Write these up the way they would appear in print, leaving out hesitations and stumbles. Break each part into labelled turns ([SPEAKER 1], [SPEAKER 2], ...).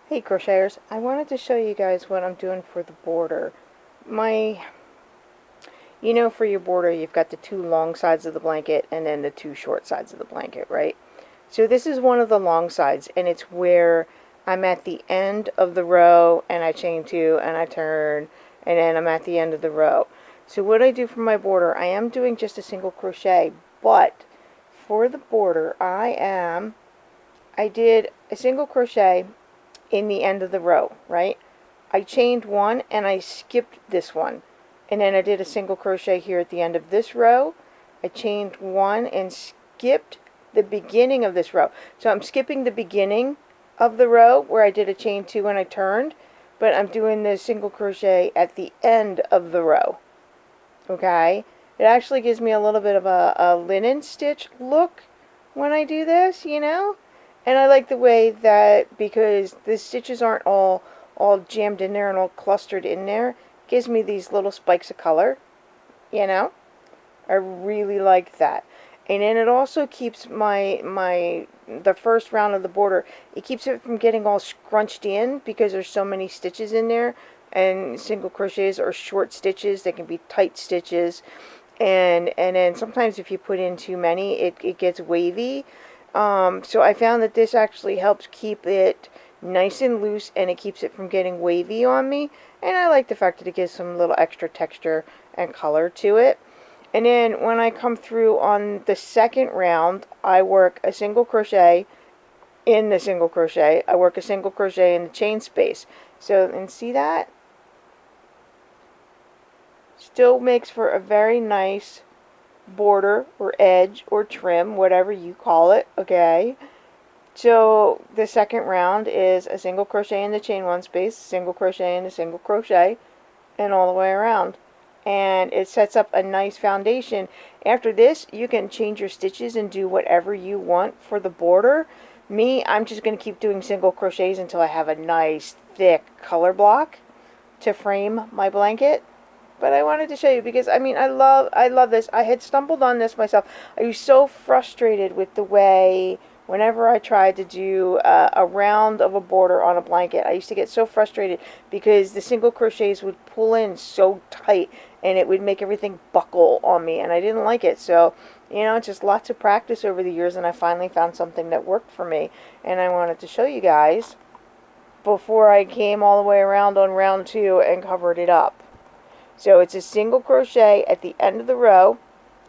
[SPEAKER 1] Hey crocheters, I wanted to show you guys what I'm doing for the border. For your border you've got the two long sides of the blanket and then the two short sides of the blanket, right? So this is one of the long sides, and it's where I'm at the end of the row and I chain two and I turn, and then I'm at the end of the row. So what I do for my border, I am doing just a single crochet, but for the border I did a single crochet in the end of the row, right? I chained one and I skipped this one, and then I did a single crochet here at the end of this row. I chained one and skipped the beginning of this row. So I'm skipping the beginning of the row where I did a chain two when I turned, but I'm doing the single crochet at the end of the row. Okay? It actually gives me a little bit of a linen stitch look when I do this, And I like the way that, because the stitches aren't all jammed in there and all clustered in there, it gives me these little spikes of color, I really like that. And then it also keeps the first round of the border, it keeps it from getting all scrunched in because there's so many stitches in there, and single crochets are short stitches, they can be tight stitches, and then sometimes if you put in too many, it gets wavy. So I found that this actually helps keep it nice and loose, and it keeps it from getting wavy on me, and I like the fact that it gives some little extra texture and color to it. And then when I come through on the second round, I work a single crochet in the single crochet. I work a single crochet in the chain space. So, and see that? Still makes for a very nice border or edge or trim, whatever you call it, okay? So the second round is a single crochet in the chain one space, single crochet in a single crochet, and all the way around. And it sets up a nice foundation. After this, you can change your stitches and do whatever you want for the border. Me, I'm just going to keep doing single crochets until I have a nice thick color block to frame my blanket. But I wanted to show you because I love this. I had stumbled on this myself. I was so frustrated with the way whenever I tried to do a round of a border on a blanket, I used to get so frustrated because the single crochets would pull in so tight and it would make everything buckle on me, and I didn't like it. So, just lots of practice over the years, and I finally found something that worked for me, and I wanted to show you guys before I came all the way around on round two and covered it up. So it's a single crochet at the end of the row,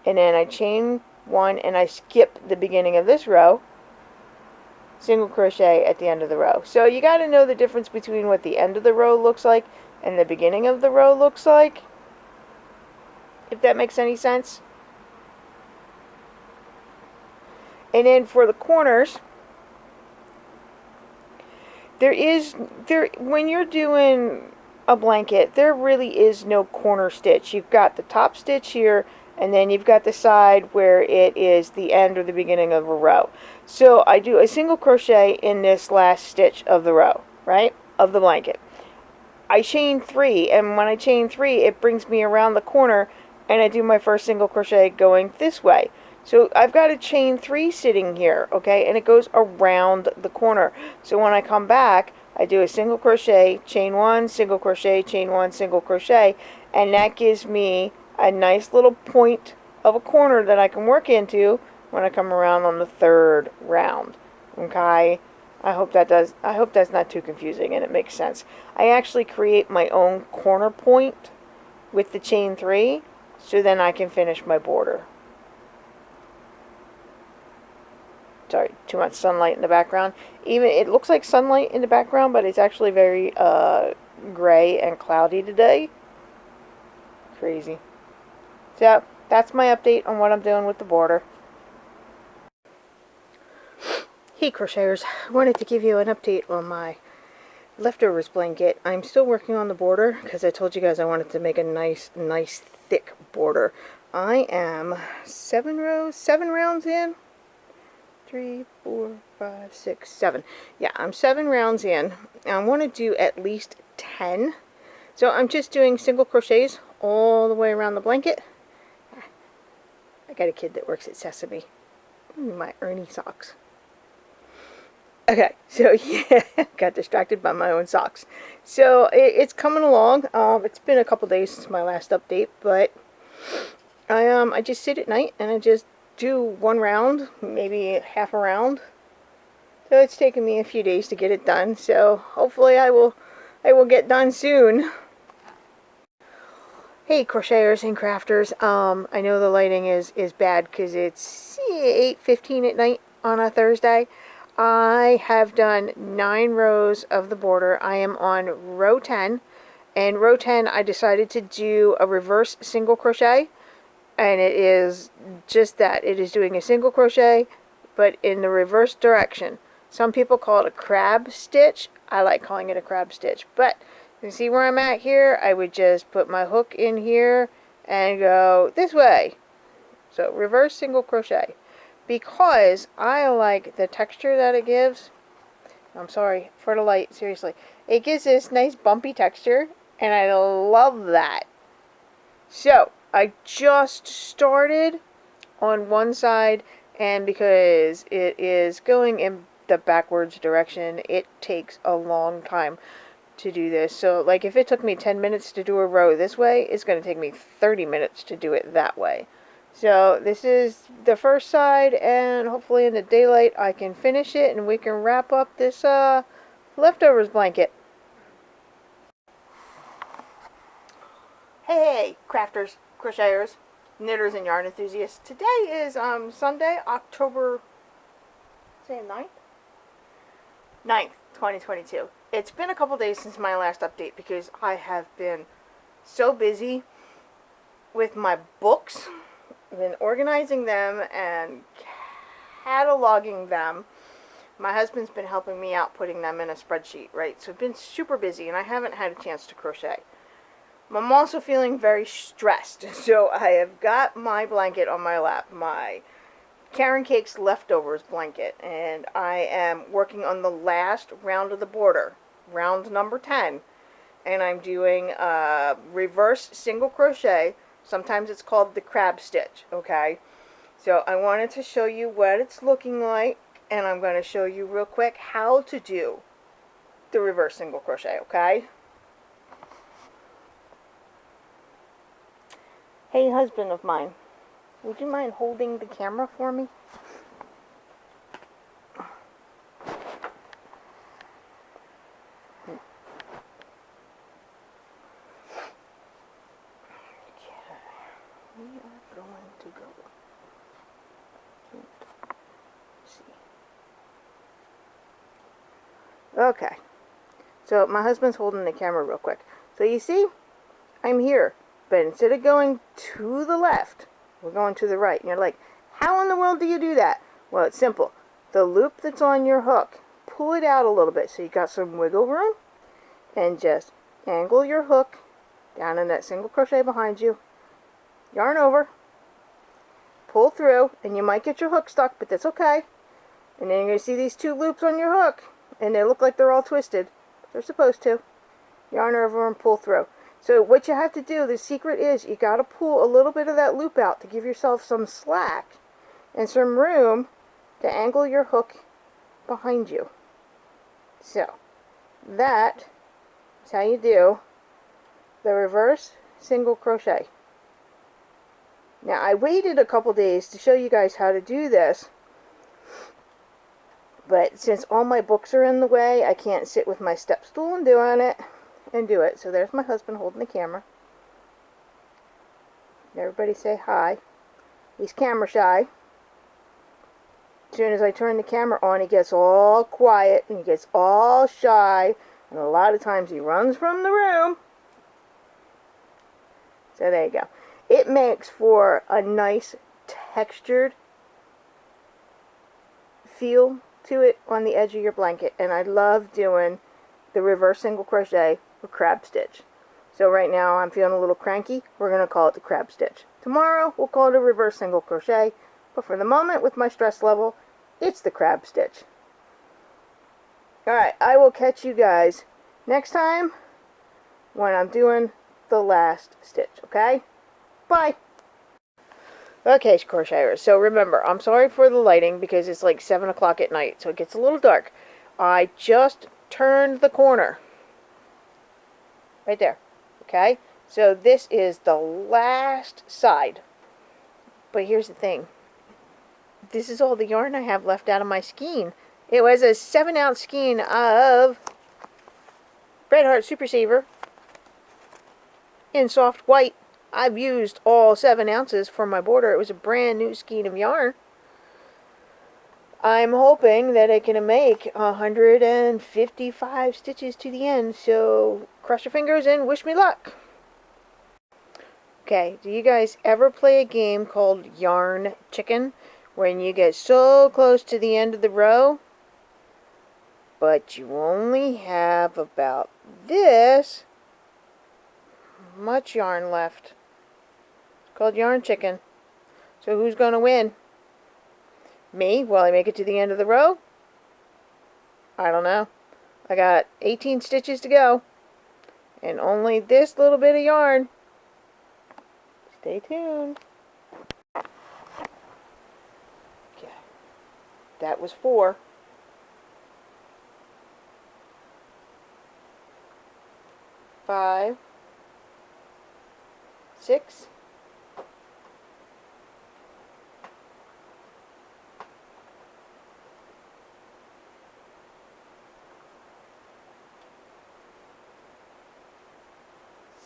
[SPEAKER 1] and then I chain one and I skip the beginning of this row, single crochet at the end of the row. So you got to know the difference between what the end of the row looks like and the beginning of the row looks like, if that makes any sense. And then for the corners, when you're doing a blanket, there really is no corner stitch. You've got the top stitch here, and then you've got the side where it is the end or the beginning of a row. So I do a single crochet in this last stitch of the row, right, of the blanket. I chain three, and when I chain three, it brings me around the corner, and I do my first single crochet going this way. So I've got a chain three sitting here, okay, and it goes around the corner. So when I come back, I do a single crochet, chain one, single crochet, chain one, single crochet, and that gives me a nice little point of a corner that I can work into when I come around on the third round. Okay? I hope that's not too confusing and it makes sense. I actually create my own corner point with the chain three, so then I can finish my border. Sorry, too much sunlight in the background. Even it looks like sunlight in the background, but it's actually very gray and cloudy today. Crazy. So that's my update on what I'm doing with the border. Hey crocheters, I wanted to give you an update on my leftovers blanket. I'm still working on the border because I told you guys I wanted to make a nice thick border. I am 7 rounds in. 3, 4, 5, 6, 7. Yeah, I'm 7 rounds in. I want to do at least 10. So I'm just doing single crochets all the way around the blanket. I got a kid that works at Sesame. My Ernie socks. Okay, so yeah, got distracted by my own socks. So it's coming along. It's been a couple days since my last update, but I just sit at night and I just do one round, maybe half a round. So it's taken me a few days to get it done. So hopefully I will get done soon. Hey crocheters and crafters. I know the lighting is bad because it's 8:15 at night on a Thursday. I have done 9 rows of the border. I am on row 10, and row 10 I decided to do a reverse single crochet, and it is just that. It is doing a single crochet but in the reverse direction. Some people call it a crab stitch. I like calling it a crab stitch, but you see where I'm at here? I would just put my hook in here and go this way. So reverse single crochet. Because I like the texture that it gives. I'm sorry for the light, seriously. It gives this nice bumpy texture, and I love that. So I just started on one side, and because it is going in the backwards direction, it takes a long time to do this. So like if it took me 10 minutes to do a row this way, it's going to take me 30 minutes to do it that way. So this is the first side, and hopefully in the daylight I can finish it and we can wrap up this leftovers blanket. Hey crafters, crocheters, knitters, and yarn enthusiasts. Today is Sunday, October 9th? 9th, 2022. It's been a couple days since my last update because I have been so busy with my books. I've been organizing them and cataloging them. My husband's been helping me out putting them in a spreadsheet, right? So I've been super busy and I haven't had a chance to crochet. I'm also feeling very stressed. So I have got my blanket on my lap, my Caron Cakes leftovers blanket, and I am working on the last round of the border, round number 10, and I'm doing a reverse single crochet. Sometimes it's called the crab stitch, okay? So I wanted to show you what it's looking like, and I'm going to show you real quick how to do the reverse single crochet, okay? Hey husband of mine, would you mind holding the camera for me? We are going to go. See. Okay. So my husband's holding the camera real quick. So you see, I'm here. But instead of going to the left, we're going to the right. And you're like, how in the world do you do that? Well, it's simple. The loop that's on your hook, pull it out a little bit so you got some wiggle room. And just angle your hook down in that single crochet behind you. Yarn over, pull through, and you might get your hook stuck, but that's okay. And then you're going to see these 2 loops on your hook, and they look like they're all twisted, but they're supposed to. Yarn over and pull through. So what you have to do, the secret is you got to pull a little bit of that loop out to give yourself some slack and some room to angle your hook behind you. So that is how you do the reverse single crochet. Now, I waited a couple days to show you guys how to do this, but since all my books are in the way, I can't sit with my step stool and do it. So there's my husband holding the camera. Everybody say hi. He's camera shy. As soon as I turn the camera on, he gets all quiet and he gets all shy, and a lot of times he runs from the room. So there you go. It makes for a nice textured feel to it on the edge of your blanket, and I love doing the reverse single crochet with crab stitch. So right now I'm feeling a little cranky. We're going to call it the crab stitch. Tomorrow we'll call it a reverse single crochet, but for the moment with my stress level, it's the crab stitch. Alright, I will catch you guys next time when I'm doing the last stitch, okay? Bye! Okay, crocheters, so remember, I'm sorry for the lighting because it's like 7 o'clock at night, so it gets a little dark. I just turned the corner. Right there. Okay? So this is the last side. But here's the thing. This is all the yarn I have left out of my skein. It was a 7-ounce skein of Red Heart Super Saver in soft white. I've used all 7 ounces for my border. It was a brand new skein of yarn. I'm hoping that I can make 155 stitches to the end, so cross your fingers and wish me luck. Okay, do you guys ever play a game called Yarn Chicken, when you get so close to the end of the row, but you only have about this much yarn left? It's called Yarn Chicken. So who's going to win? Me, while I make it to the end of the row? I don't know. I got 18 stitches to go, and only this little bit of yarn. Stay tuned. Okay, that was 4. 5, 6,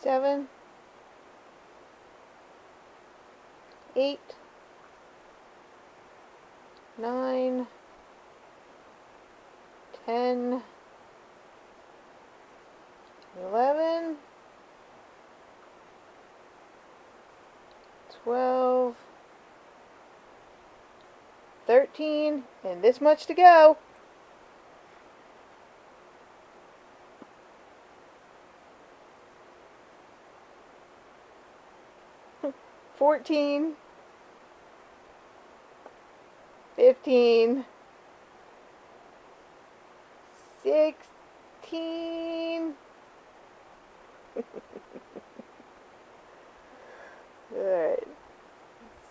[SPEAKER 1] 7, 8, 9, 10, 11, 12, 13, and this much to go. 14, 15, 16, good,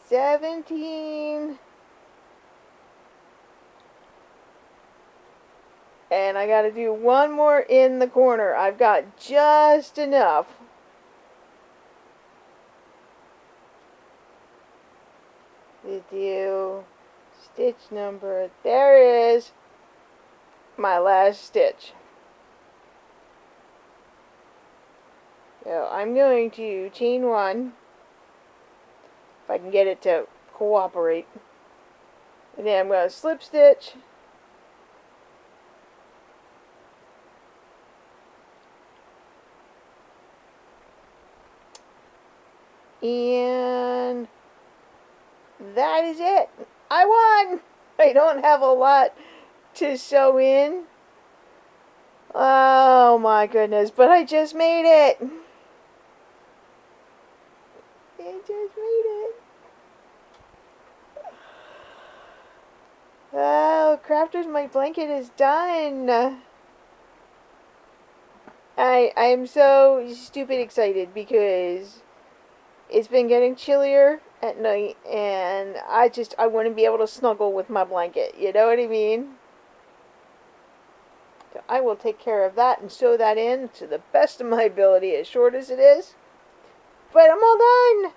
[SPEAKER 1] 17, and I gotta do one more in the corner. I've got just enough. To do stitch number, there is my last stitch. So I'm going to chain 1, if I can get it to cooperate, and then I'm going to slip stitch, and that is it. I won! I don't have a lot to sew in. Oh my goodness, but I just made it. I just made it. Oh, Crafters, my blanket is done. I'm so stupid excited because it's been getting chillier at night, and I want to be able to snuggle with my blanket. You know what I mean? So I will take care of that and sew that in to the best of my ability, as short as it is. But I'm all done.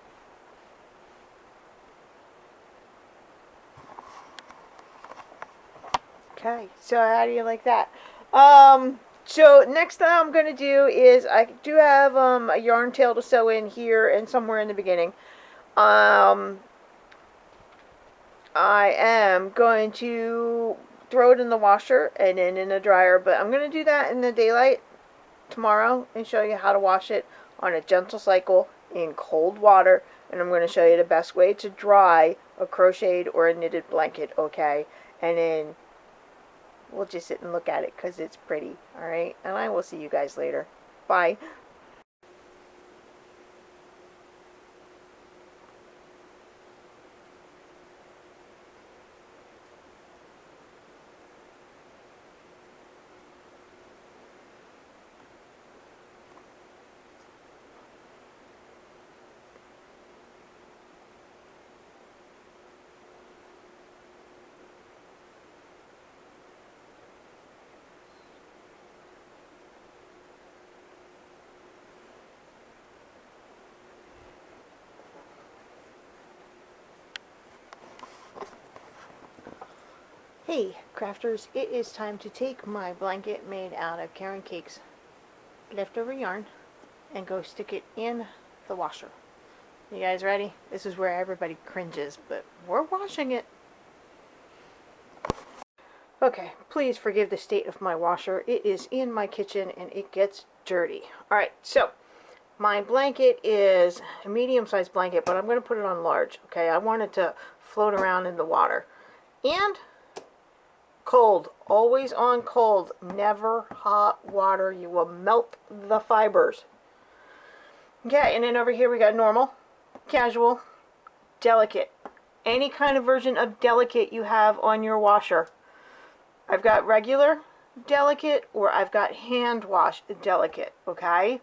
[SPEAKER 1] Okay, so how do you like that? So next thing I'm going to do is, I do have a yarn tail to sew in here and somewhere in the beginning. I am going to throw it in the washer and then in the dryer, but I'm going to do that in the daylight tomorrow and show you how to wash it on a gentle cycle in cold water, and I'm going to show you the best way to dry a crocheted or a knitted blanket, okay? And then we'll just sit and look at it because it's pretty, alright? And I will see you guys later. Bye. Hey crafters, it is time to take my blanket made out of Caron Cakes leftover yarn and go stick it in the washer. You guys ready? This is where everybody cringes, but we're washing it. Okay, please forgive the state of my washer. It is in my kitchen and it gets dirty. Alright, so my blanket is a medium-sized blanket, but I'm going to put it on large. Okay, I want it to float around in the water. And cold, always on cold, never hot water. You will melt the fibers. Okay, and then over here we got normal, casual, delicate. Any kind of version of delicate you have on your washer. I've got regular delicate or I've got hand wash delicate, okay?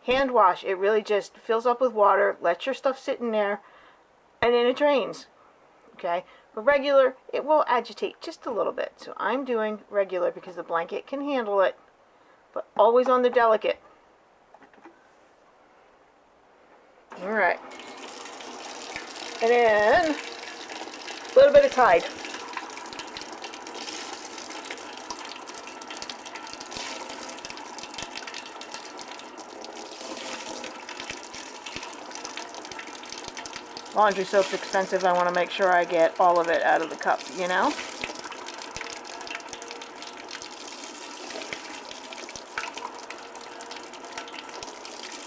[SPEAKER 1] Hand wash, it really just fills up with water, lets your stuff sit in there, and then it drains, okay? For regular, it will agitate just a little bit. So I'm doing regular because the blanket can handle it, but always on the delicate. Alright. And then a little bit of Tide. Laundry soap's expensive. I want to make sure I get all of it out of the cup, you know?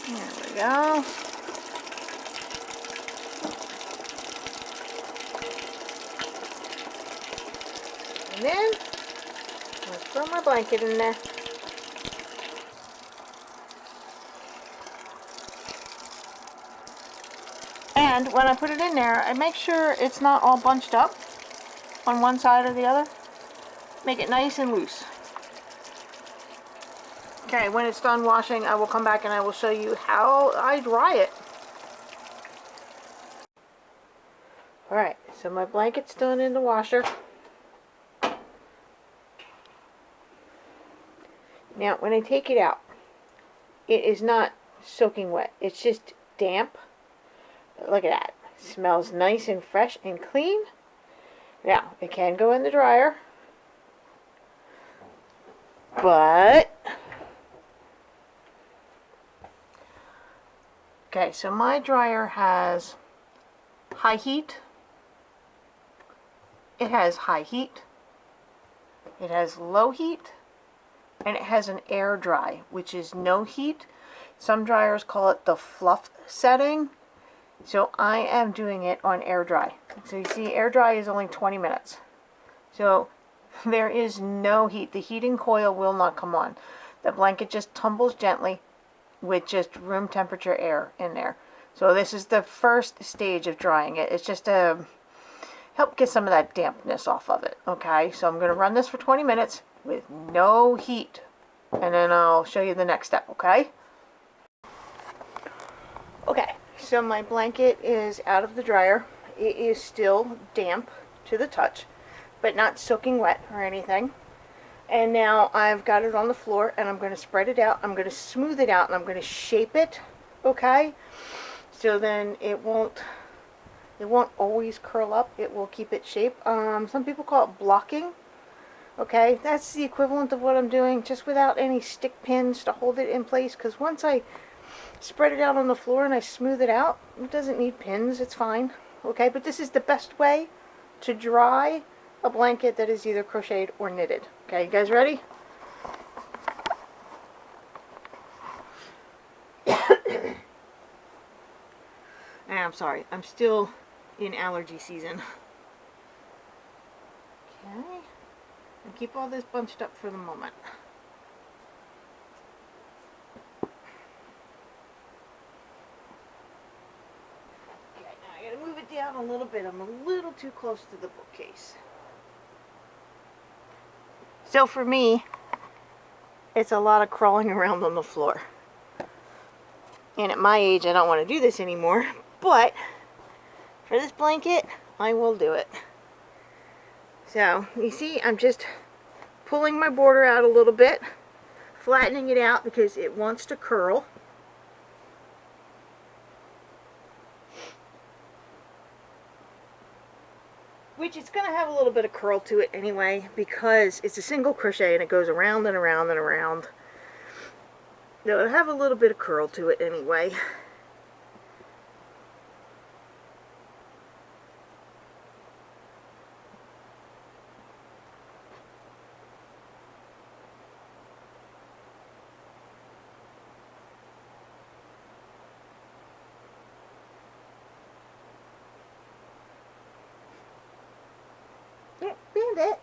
[SPEAKER 1] There we go. And then, let's throw my blanket in there. And when I put it in there, I make sure it's not all bunched up on one side or the other. Make it nice and loose. Okay, when it's done washing, I will come back and I will show you how I dry it. Alright, so my blanket's done in the washer. Now, when I take it out, it is not soaking wet. It's just damp. Look at that. It smells nice and fresh and clean. Now, it can go in the dryer. But okay, so my dryer has high heat. It has high heat. It has low heat. And it has an air dry, which is no heat. Some dryers call it the fluff setting. So I am doing it on air dry. So you see, air dry is only 20 minutes. So there is no heat. The heating coil will not come on. The blanket just tumbles gently with just room temperature air in there. So this is the first stage of drying it. It's just to help get some of that dampness off of it. Okay, so I'm going to run this for 20 minutes with no heat. And then I'll show you the next step, okay? Okay. So my blanket is out of the dryer. It is still damp to the touch, but not soaking wet or anything. And now I've got it on the floor and I'm going to spread it out. I'm going to smooth it out and I'm going to shape it, okay? So then it won't always curl up. It will keep its shape. Some people call it blocking. Okay, that's the equivalent of what I'm doing, just without any stick pins to hold it in place, because once I spread it out on the floor and I smooth it out, it doesn't need pins, it's fine. Okay, but this is the best way to dry a blanket that is either crocheted or knitted. Okay, you guys ready? And I'm sorry, I'm still in allergy season. Okay, and keep all this bunched up for the moment. Move it down a little bit. I'm a little too close to the bookcase. So for me, it's a lot of crawling around on the floor. And at my age, I don't want to do this anymore. But for this blanket, I will do it. So you see, I'm just pulling my border out a little bit, flattening it out because it wants to curl. which it's going to have a little bit of curl to it anyway, because it's a single crochet and it goes around and around and around. So it'll have a little bit of curl to it anyway. Yeah, bend it.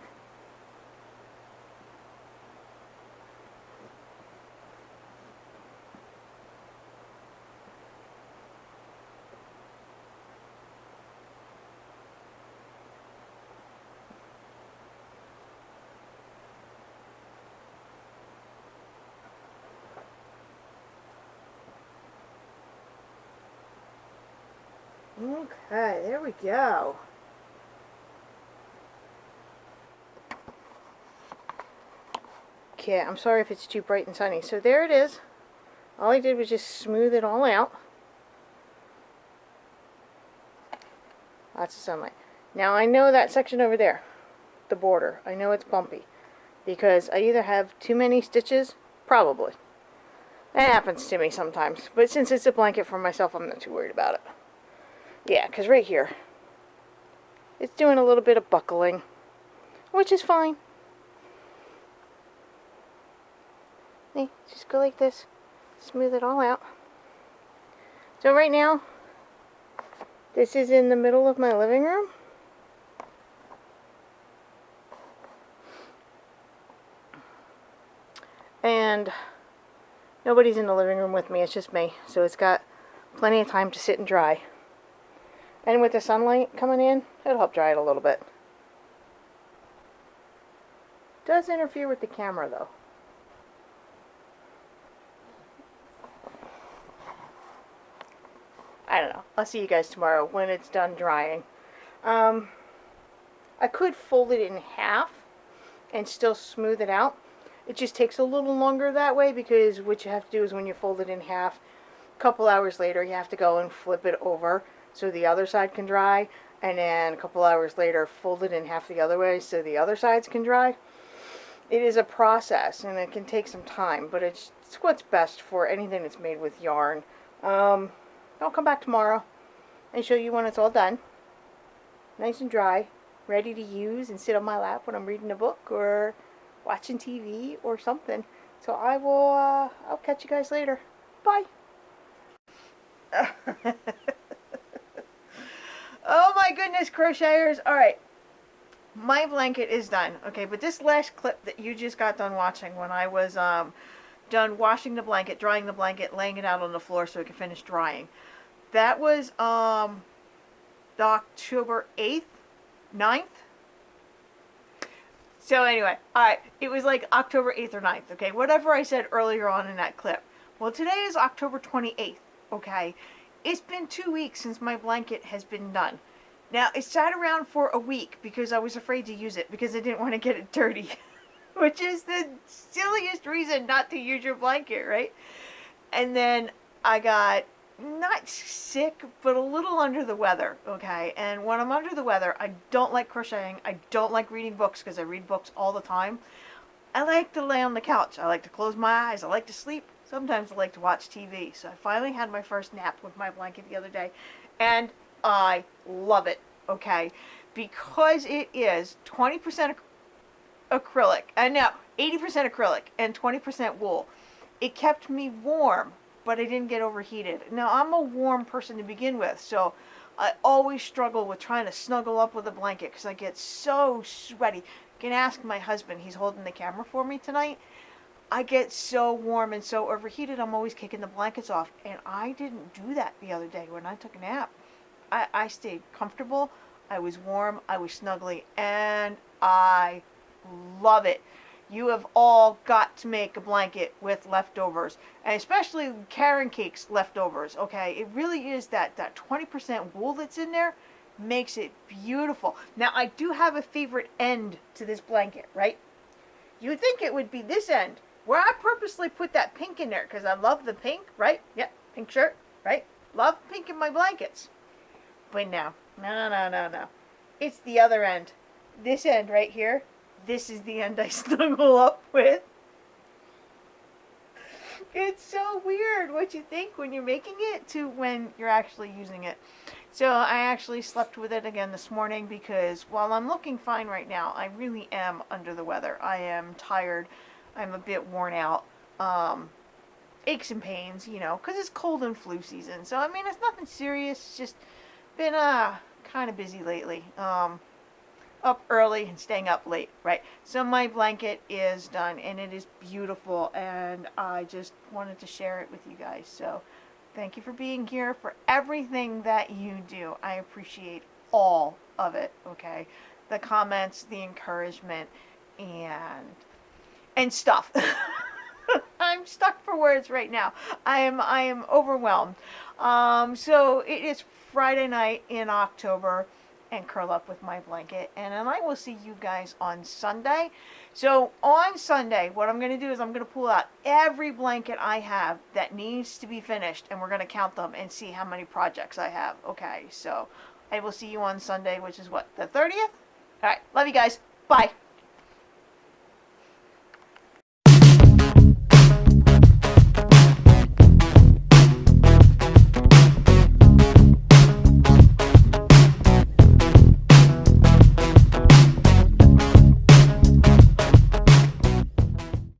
[SPEAKER 1] Okay, there we go. Okay, I'm sorry if it's too bright and sunny. So there it is. All I did was just smooth it all out. Lots of sunlight. Now I know that section over there, the border, I know it's bumpy because I either have too many stitches, probably. That happens to me sometimes, but since it's a blanket for myself, I'm not too worried about it. Yeah, because right here, it's doing a little bit of buckling, which is fine. See, just go like this, smooth it all out. So right now, this is in the middle of my living room. And nobody's in the living room with me, it's just me. So it's got plenty of time to sit and dry. And with the sunlight coming in, it'll help dry it a little bit. Does interfere with the camera though. I don't know. I'll see you guys tomorrow when it's done drying. I could fold it in half and still smooth it out. It just takes a little longer that way because what you have to do is when you fold it in half, a couple hours later you have to go and flip it over so the other side can dry, and then a couple hours later fold it in half the other way so the other sides can dry. It is a process and it can take some time, but it's what's best for anything that's made with yarn. I'll come back tomorrow and show you when it's all done. Nice and dry, ready to use and sit on my lap when I'm reading a book or watching TV or something. So I will, I'll catch you guys later. Bye. Oh my goodness, crocheters. Alright, my blanket is done. Okay, but this last clip that you just got done watching when I was done washing the blanket, drying the blanket, laying it out on the floor so it could finish drying. That was the October 8th, 9th. So anyway, alright, it was like October 8th or 9th, okay? Whatever I said earlier on in that clip. Well, today is October 28th, okay? It's been 2 weeks since my blanket has been done. Now, it sat around for a week because I was afraid to use it because I didn't want to get it dirty. Which is the silliest reason not to use your blanket, right? And then I got not sick, but a little under the weather, okay? And when I'm under the weather, I don't like crocheting. I don't like reading books because I read books all the time. I like to lay on the couch. I like to close my eyes. I like to sleep. Sometimes I like to watch TV. So I finally had my first nap with my blanket the other day. And I love it, okay? Because it is 20% acrylic, and now 80% acrylic and 20% wool. It kept me warm, but I didn't get overheated. Now, I'm a warm person to begin with, so I always struggle with trying to snuggle up with a blanket because I get so sweaty. You can ask my husband, he's holding the camera for me tonight. I get so warm and so overheated, I'm always kicking the blankets off, and I didn't do that the other day when I took a nap. I stayed comfortable, I was warm, I was snuggly, and I love it. You have all got to make a blanket with leftovers, and especially Caron Cakes leftovers, okay? It really is that 20% wool that's in there makes it beautiful. Now, I do have a favorite end to this blanket, right? You would think it would be this end, where I purposely put that pink in there, because I love the pink, right? Yep, pink shirt, right? Love pink in my blankets. But no. It's the other end. This end right here. This is the end I snuggle up with. It's so weird what you think when you're making it to when you're actually using it. So I actually slept with it again this morning because while I'm looking fine right now, I really am under the weather. I am tired. I'm a bit worn out. Aches and pains, you know, because it's cold and flu season. So, I mean, it's nothing serious. It's just been kind of busy lately. Up early and staying up late, right? So my blanket is done and it is beautiful, and I just wanted to share it with you guys. So thank you for being here, for everything that you do. I appreciate all of it, okay? The comments, the encouragement, and stuff. I'm stuck for words right now. I am overwhelmed. So it is Friday night in October, and curl up with my blanket, and then I will see you guys on Sunday. So on Sunday, what I'm going to do is I'm going to pull out every blanket I have that needs to be finished, and we're going to count them and see how many projects I have. Okay, so I will see you on Sunday, which is what, the 30th? All right, love you guys. Bye.